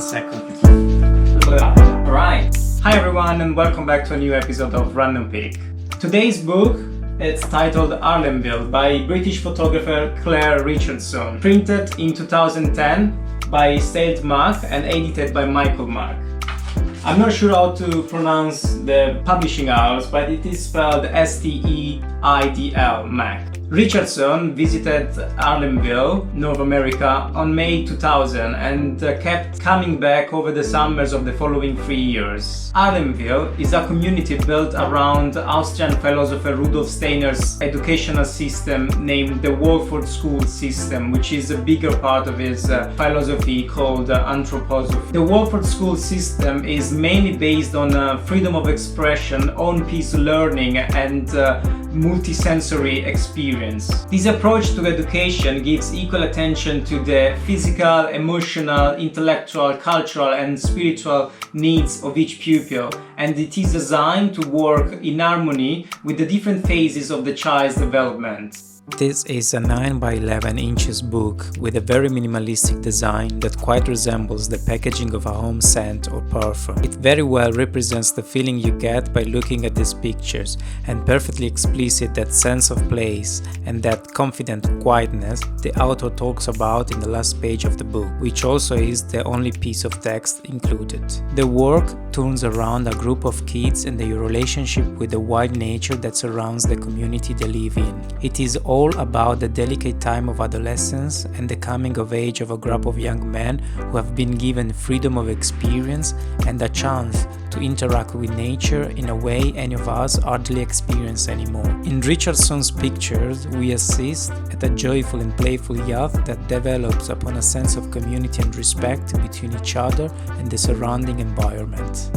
second. Alright. Hi everyone and welcome back to a new episode of Random Pick. Today's book is titled HARLEMVILLE by British photographer Clare Richardson. Printed in 2010 by Steidl Mac and edited by Michael Mac. I'm not sure how to pronounce the publishing house, but it is spelled Steidl Mac. Richardson visited HARLEMVILLE, North America on May 2000 and kept coming back over the summers of the following 3 years. HARLEMVILLE is a community built around Austrian philosopher Rudolf Steiner's educational system named the Waldorf School system, which is a bigger part of his philosophy called anthroposophy. The Waldorf School system is mainly based on freedom of expression, on-piece learning and multisensory experience. This approach to education gives equal attention to the physical, emotional, intellectual, cultural and spiritual needs of each pupil, and it is designed to work in harmony with the different phases of the child's development. This is a 9 by 11 inches book with a very minimalistic design that quite resembles the packaging of a home scent or perfume. It very well represents the feeling you get by looking at these pictures and perfectly explicit that sense of place and that confident quietness the author talks about in the last page of the book, which also is the only piece of text included. The work turns around a group of kids and their relationship with the wild nature that surrounds the community they live in. It is all about the delicate time of adolescence and the coming of age of a group of young men who have been given freedom of experience and a chance to interact with nature in a way any of us hardly experience anymore. In Richardson's pictures, we assist at a joyful and playful youth that develops upon a sense of community and respect between each other and the surrounding environment.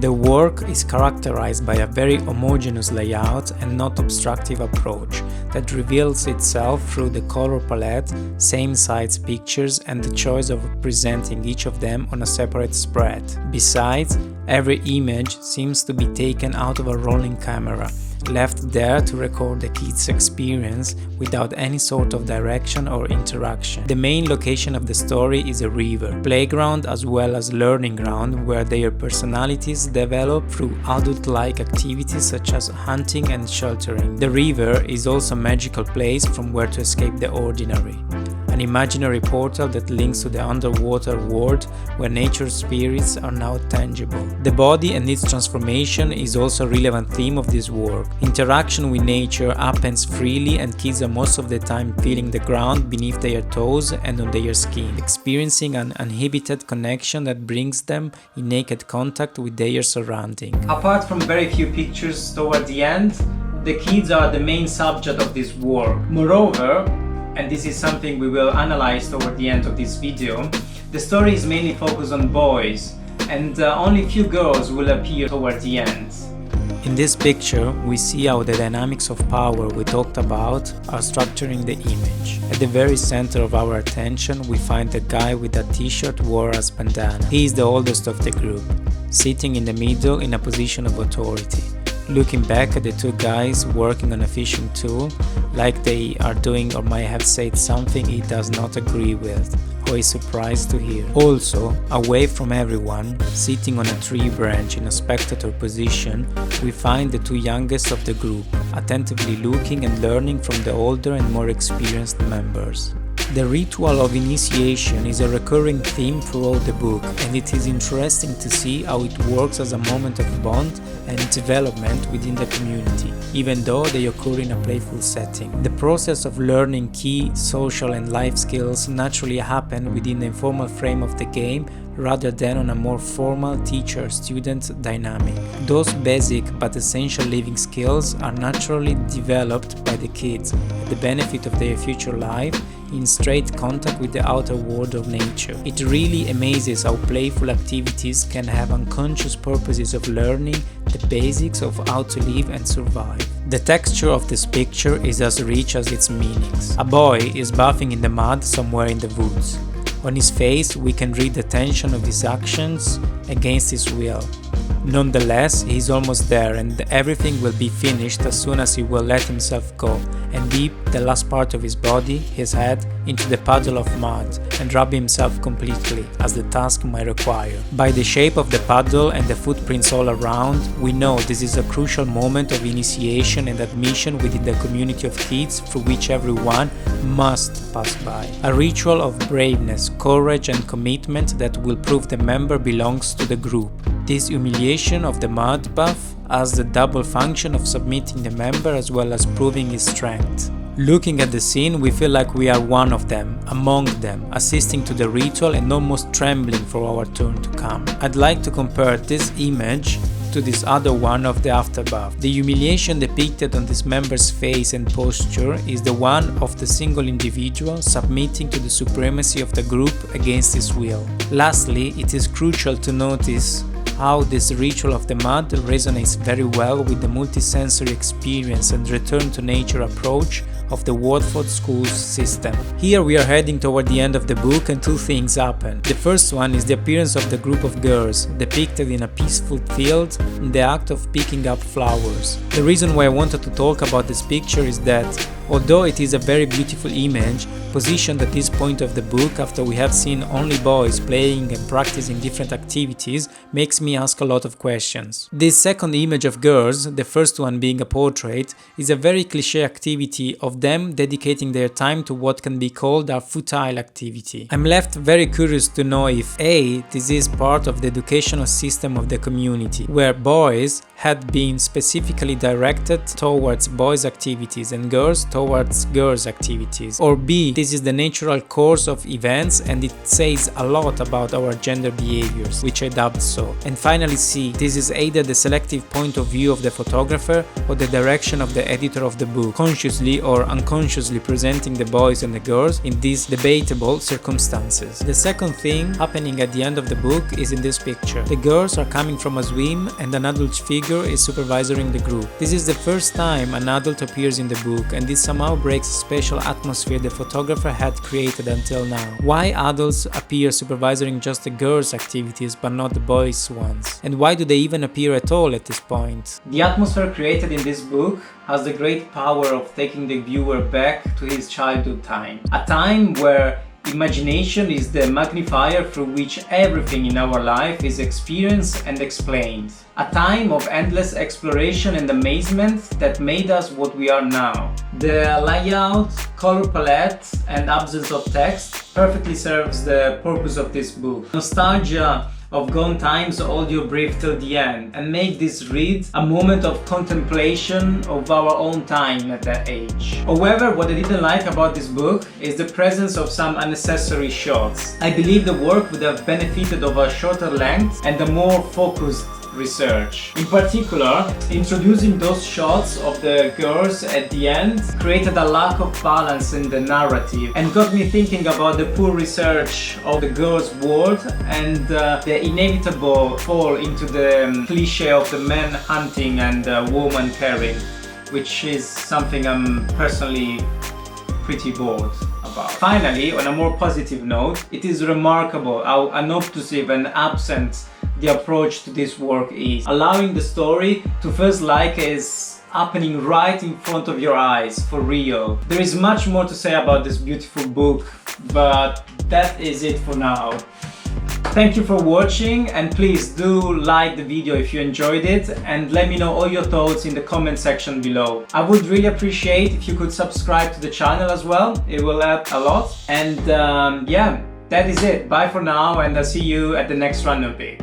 The work is characterized by a very homogeneous layout and not obstructive approach that reveals itself through the color palette, same-size pictures and the choice of presenting each of them on a separate spread. Besides, every image seems to be taken out of a rolling camera, left there to record the kids' experience without any sort of direction or interaction. The main location of the story is a river, playground as well as learning ground where their personalities develop through adult-like activities such as hunting and sheltering. The river is also a magical place from where to escape the ordinary. An imaginary portal that links to the underwater world where nature's spirits are now tangible. The body and its transformation is also a relevant theme of this work. Interaction with nature happens freely and kids are most of the time feeling the ground beneath their toes and on their skin, experiencing an uninhibited connection that brings them in naked contact with their surrounding. Apart from very few pictures toward the end, the kids are the main subject of this work. Moreover, and this is something we will analyze toward the end of this video, the story is mainly focused on boys and only few girls will appear toward the end. In this picture, we see how the dynamics of power we talked about are structuring the image. At the very center of our attention, we find the guy with a t-shirt wore as bandana. He is the oldest of the group, sitting in the middle in a position of authority. Looking back at the two guys working on a fishing tool, like they are doing or might have said something he does not agree with, or is surprised to hear. Also, away from everyone, sitting on a tree branch in a spectator position, we find the two youngest of the group, attentively looking and learning from the older and more experienced members. The ritual of initiation is a recurring theme throughout the book, and it is interesting to see how it works as a moment of bond and development within the community, even though they occur in a playful setting. The process of learning key social and life skills naturally happen within the informal frame of the game rather than on a more formal teacher-student dynamic. Those basic but essential living skills are naturally developed by the kids at the benefit of their future life in straight contact with the outer world of nature. It really amazes how playful activities can have unconscious purposes of learning the basics of how to live and survive. The texture of this picture is as rich as its meanings. A boy is bathing in the mud somewhere in the woods. On his face we can read the tension of his actions against his will. Nonetheless, he's almost there and everything will be finished as soon as he will let himself go and dip the last part of his body, his head, into the puddle of mud and rub himself completely, as the task might require. By the shape of the puddle and the footprints all around, we know this is a crucial moment of initiation and admission within the community of kids through which everyone must pass by. A ritual of braveness, courage and commitment that will prove the member belongs to the group. This humiliation of the mud bath has the double function of submitting the member as well as proving his strength. Looking at the scene, we feel like we are one of them, among them, assisting to the ritual and almost trembling for our turn to come. I'd like to compare this image to this other one of the afterbath. The humiliation depicted on this member's face and posture is the one of the single individual submitting to the supremacy of the group against his will. Lastly, it is crucial to notice how this ritual of the mud resonates very well with the multisensory experience and return to nature approach of the Watford schools system. Here we are heading toward the end of the book and two things happen. The first one is the appearance of the group of girls, depicted in a peaceful field in the act of picking up flowers. The reason why I wanted to talk about this picture is that, although it is a very beautiful image, positioned at this point of the book after we have seen only boys playing and practicing different activities, makes me ask a lot of questions. This second image of girls, the first one being a portrait, is a very cliché activity of them dedicating their time to what can be called a futile activity. I'm left very curious to know if A. this is part of the educational system of the community, where boys had been specifically directed towards boys' activities and girls towards girls' activities, or B. this is the natural course of events and it says a lot about our gender behaviors, which I doubt so. And finally C. this is either the selective point of view of the photographer or the direction of the editor of the book, consciously or unconsciously presenting the boys and the girls in these debatable circumstances. The second thing happening at the end of the book is in this picture. The girls are coming from a swim and an adult figure is supervising the group. This is the first time an adult appears in the book and this somehow breaks a special atmosphere the photographer had created until now. Why adults appear supervising just the girls' activities but not the boys' ones? And why do they even appear at all at this point? The atmosphere created in this book has the great power of taking the viewer back to his childhood time. A time where imagination is the magnifier through which everything in our life is experienced and explained. A time of endless exploration and amazement that made us what we are now. The layout, color palette and absence of text perfectly serves the purpose of this book. Nostalgia of gone times hold your breath till the end and make this read a moment of contemplation of our own time at that age. However, what I didn't like about this book is the presence of some unnecessary shots. I believe the work would have benefited of a shorter length and a more focused research. In particular, introducing those shots of the girls at the end created a lack of balance in the narrative and got me thinking about the poor research of the girls' world and the inevitable fall into the cliche of the man hunting and woman caring, which is something I'm personally pretty bored about. Finally, on a more positive note, it is remarkable how unobtrusive and absent the approach to this work is, allowing the story to feel like it's happening right in front of your eyes, for real. There is much more to say about this beautiful book, but that is it for now. Thank you for watching and please do like the video if you enjoyed it and let me know all your thoughts in the comment section below. I would really appreciate if you could subscribe to the channel as well, it will help a lot. And yeah, that is it. Bye for now and I'll see you at the next random pick.